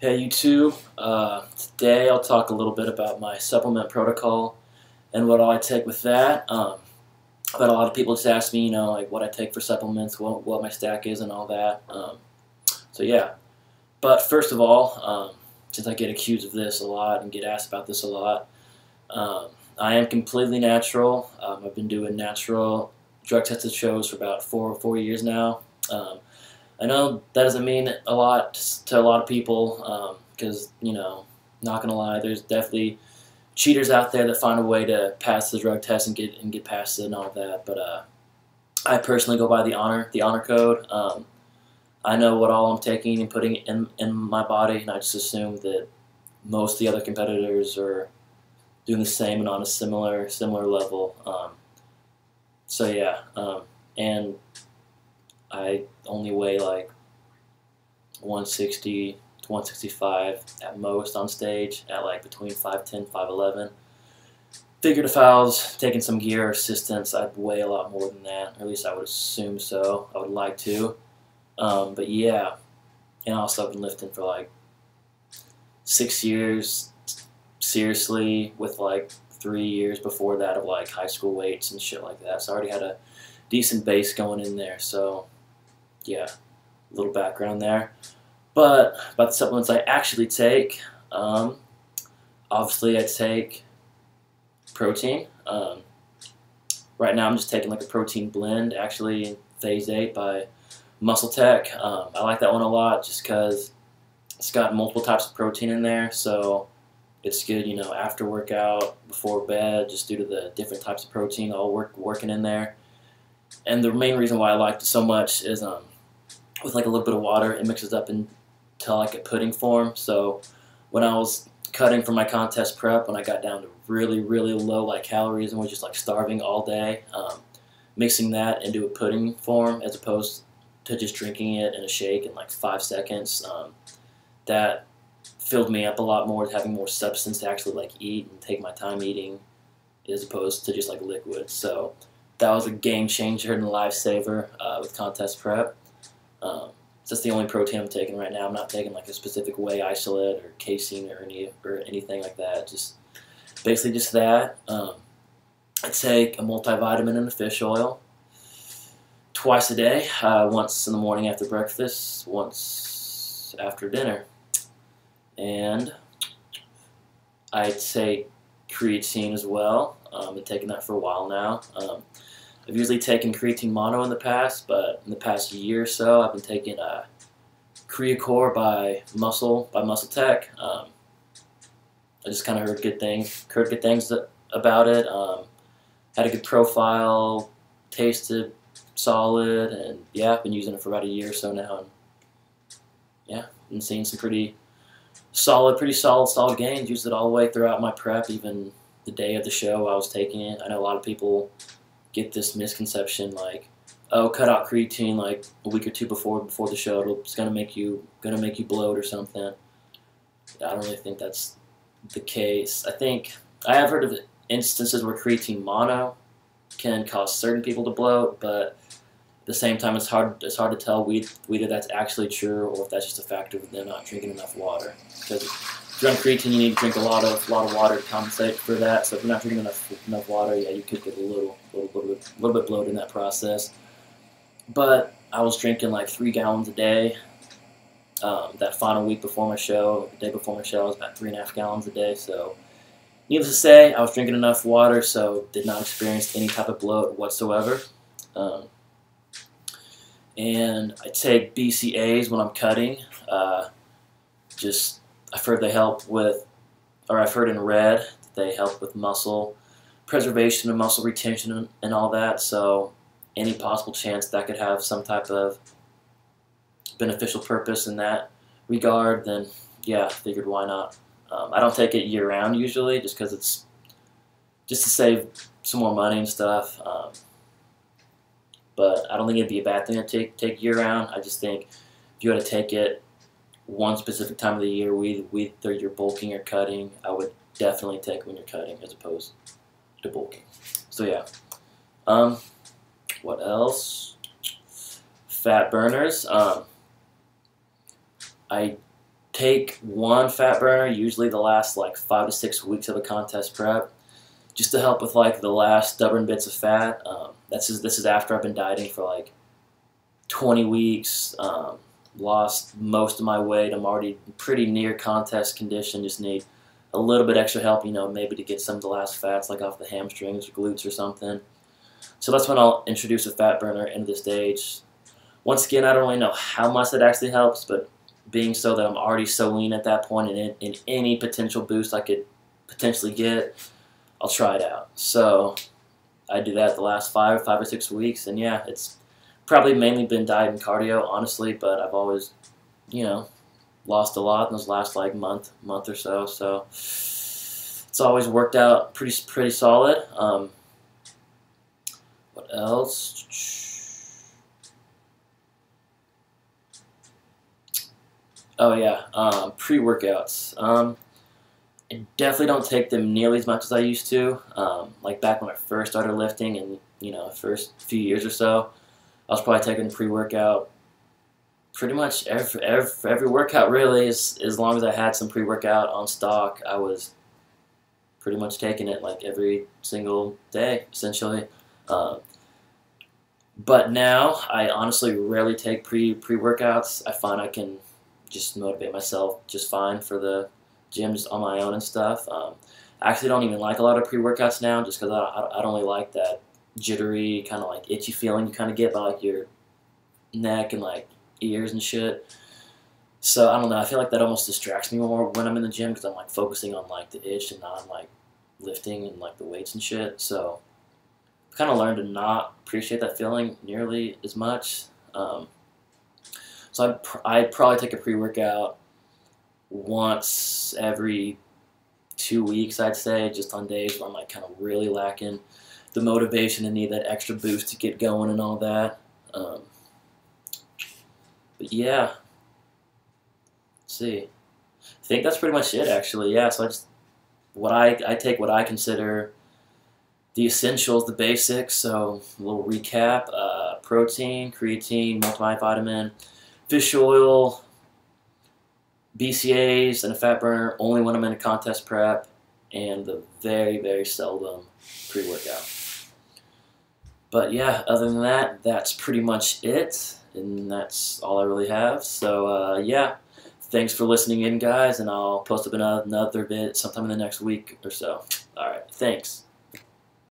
Hey YouTube, today I'll talk a little bit about my supplement protocol and what I take with that. But a lot of people just ask me, like what I take for supplements, what my stack is and all that. So yeah, but first of all, since I get accused of this a lot and get asked about this a lot, I am completely natural. I've been doing natural drug tested shows for about four years now. I know that doesn't mean a lot to a lot of people because, not gonna lie, there's definitely cheaters out there that find a way to pass the drug test and get past it and all that. But I personally go by the honor code. I know what all I'm taking and putting in my body, and I just assume that most of the other competitors are doing the same and on a similar level. So yeah, and I only weigh like 160 to 165 at most on stage, at like between 5'10", 5'11". Figured if I was taking some gear or assistance, I'd weigh a lot more than that, or at least I would assume so. I would like to. But yeah, and also I've been lifting for like 6 years, seriously, with like 3 years before that of like high school weights and shit like that. So I already had a decent base going in there, so yeah, a little background there. But about the supplements I actually take, obviously I take protein. Right now I'm just taking like a protein blend, actually Phase 8 by Muscle Tech. I like that one a lot just because it's got multiple types of protein in there, so it's good, after workout, before bed, just due to the different types of protein all working in there. And the main reason why I liked it so much is with like a little bit of water, it mixes up into like a pudding form. So when I was cutting for my contest prep, when I got down to really low like calories and was just like starving all day, mixing that into a pudding form as opposed to just drinking it in a shake in like 5 seconds, that filled me up a lot more, having more substance to actually like eat and take my time eating as opposed to just like liquid. So that was a game changer and a lifesaver with contest prep. So that's the only protein I'm taking right now. I'm not taking like a specific whey isolate or casein or anything like that. Just basically just that. I take a multivitamin and a fish oil twice a day. Once in the morning after breakfast, once after dinner, and I take creatine as well. I've been taking that for a while now. I've usually taken creatine mono in the past, but in the past year or so, I've been taking Creacore by Muscle Tech. I just kind of heard good things about it. Had a good profile, tasted solid, and yeah, I've been using it for about a year or so now, and yeah, been seeing some pretty solid gains. Used it all the way throughout my prep, even the day of the show I was taking it. I know a lot of people get this misconception like, oh, cut out creatine like a week or two before the show. It's gonna make you bloat or something. I don't really think that's the case. I have heard of instances where creatine mono can cause certain people to bloat, but at the same time, it's hard to tell whether that's actually true or if that's just a factor of them not drinking enough water. Because if you're on creatine, you need to drink a lot of water to compensate for that. So if you're not drinking enough water, yeah, you could get a little bit bloated in that process. But I was drinking like 3 gallons a day. That final week before my show, the day before my show, I was about 3.5 gallons a day. So needless to say, I was drinking enough water, so did not experience any type of bloat whatsoever. And I take BCAAs when I'm cutting. I've heard they help with, or I've heard in red that they help with muscle preservation and muscle retention and all that. So any possible chance that could have some type of beneficial purpose in that regard, then yeah, I figured why not. I don't take it year round usually, just because it's just to save some more money and stuff. But I don't think it'd be a bad thing to take year round. I just think if you had to take it one specific time of the year, whether you're bulking or cutting, I would definitely take when you're cutting as opposed to bulking. So yeah. What else? Fat burners. I take one fat burner, usually the last like 5 to 6 weeks of a contest prep, just to help with like the last stubborn bits of fat. This is after I've been dieting for like 20 weeks, lost most of my weight. I'm already pretty near contest condition, just need a little bit extra help, maybe to get some of the last fats like off the hamstrings or glutes or something. So that's when I'll introduce a fat burner into the stage. Once again, I don't really know how much that actually helps, but being so that I'm already so lean at that point, and in any potential boost I could potentially get, I'll try it out. So I do that the last 5 or 6 weeks, and yeah, it's probably mainly been diet and cardio, honestly, but I've always, lost a lot in those last like month or so. So it's always worked out pretty solid. What else? Oh yeah, pre-workouts. I definitely don't take them nearly as much as I used to. Like back when I first started lifting, and first few years or so, I was probably taking pre-workout pretty much every workout, really. As long as I had some pre-workout on stock, I was pretty much taking it like every single day, essentially. But now I honestly rarely take pre-workouts. I find I can just motivate myself just fine for the gym just on my own and stuff. I actually don't even like a lot of pre-workouts now, just because I don't really like that jittery kind of like itchy feeling you kind of get by like your neck and like ears and shit. So I don't know, I feel like that almost distracts me more when I'm in the gym, because I'm like focusing on like the itch and not like lifting and like the weights and shit. So I've kind of learned to not appreciate that feeling nearly as much. So I'd probably take a pre-workout once every 2 weeks, I'd say, just on days where I'm like kind of really lacking the motivation and need that extra boost to get going and all that. But yeah, let's see. I think that's pretty much it, actually. Yeah, so I take what I consider the essentials, the basics. So a little recap: protein, creatine, multivitamin, fish oil, BCAAs, and a fat burner only when I'm in a contest prep, and the very, very seldom pre-workout. But yeah, other than that, that's pretty much it, and that's all I really have. So yeah, thanks for listening in, guys, and I'll post up another bit sometime in the next week or so. All right, thanks.